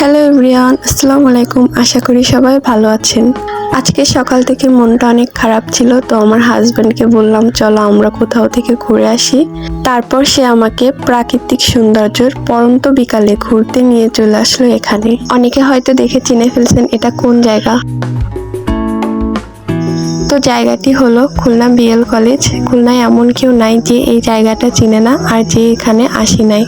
Hello everyone, আসসালামু আলাইকুম। আশা করি সবাই ভালো আছেন। আজকে সকাল থেকে মনটা অনেক খারাপ ছিল, তো আমার হাজবেন্ডকে বললাম চলো আমরা কোথাও থেকে ঘুরে আসি। তারপর সে আমাকে প্রাকৃতিক সৌন্দর্যের পরন্ত বিকালে ঘুরতে নিয়ে চলে আসলো এখানে। অনেকে হয়তো দেখে চিনে ফেলছেন এটা কোন জায়গা। তো জায়গাটি হলো খুলনা বিএল কলেজ। খুলনায় এমন কেউ নাই যে এই জায়গাটা চিনে না আর যে এখানে আসি নাই।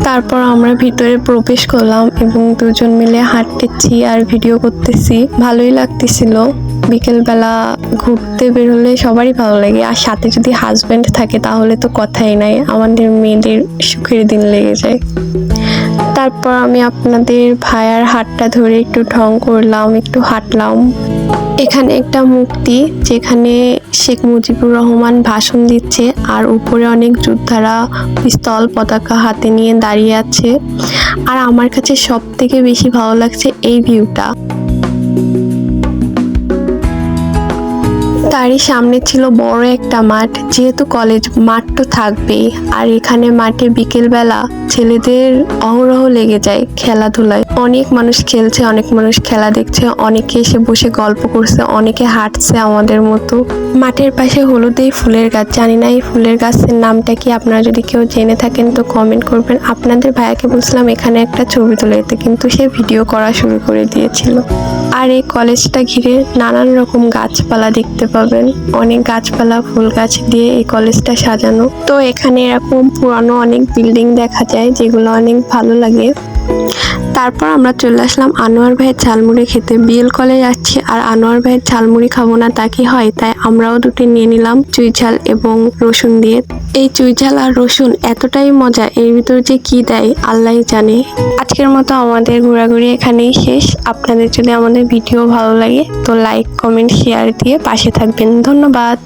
তারপর আমরা ভিতরে প্রবেশ করলাম এবং দুজন মিলে হাঁটতেছি আর ভিডিও করতেছি। ভালোই লাগতেছিল। বিকেলবেলা ঘুরতে বের হলে সবারই ভালো লাগে, আর সাথে যদি হাজবেন্ড থাকে তাহলে তো কথাই নাই, আমাদের মেয়েদের সুখের দিন লেগে যায়। তারপর আমি আপনাদের ভাইয়ার হাতটা ধরে একটু ঢং করলাম, একটু হাঁটলাম। এখানে একটা মূর্তি, যেখানে শেখ মুজিবুর রহমান ভাষণ দিচ্ছে আর উপরে অনেক যোদ্ধারা পিস্তল পতাকা হাতে নিয়ে দাঁড়িয়ে আছে। আর আমার কাছে সব থেকে বেশি ভালো লাগছে এই ভিউটা। তারই সামনে ছিল বড় একটা মাঠ, যেহেতু কলেজ মাঠ তো থাকবেই। আর এখানে মাঠে বিকেলবেলা ছেলেদের অহরহ লেগে যায় খেলাধুলায়। অনেক মানুষ খেলছে, অনেক মানুষ খেলা দেখছে, অনেকে এসে বসে গল্প করছে, অনেকে হাঁটছে আমাদের মতো। মাঠের পাশে হলুদে ফুলের গাছ, জানি না এই ফুলের গাছের নামটা কি, আপনারা যদি কেউ জেনে থাকেন তো কমেন্ট করবেন। আপনাদের ভাইয়াকে বলছিলাম এখানে একটা ছবি তুলে দিতে, কিন্তু সে ভিডিও করা শুরু করে দিয়েছিল। আর এই কলেজটা ঘিরে নানান রকম গাছপালা দেখতে পাবেন। অনেক গাছপালা, ফুল গাছ দিয়ে এই কলেজটা সাজানো। তো এখানে এরকম পুরানো অনেক বিল্ডিং দেখা যায়, যেগুলো অনেক ভালো লাগে। তারপর আমরা চলে আসলাম আনোয়ার ভাইয়ের ঝালমুড়ি খেতে। বিএল কলেজ যাচ্ছি আর আনোয়ার ভাইয়ের ঝালমুড়ি খাবো না তা কি হয়, তাই আমরাও দুটি নিয়ে নিলাম, চুই ঝাল এবং রসুন দিয়ে। এই চুই ঝাল আর রসুন এতটাই মজা, এর ভিতর যে কি দেয় আল্লাহই জানে। আজকের মতো আমাদের ঘোরাঘুরি এখানেই শেষ। আপনাদের যদি আমাদের ভিডিও ভালো লাগে তো লাইক, কমেন্ট, শেয়ার দিয়ে পাশে থাকবেন। ধন্যবাদ।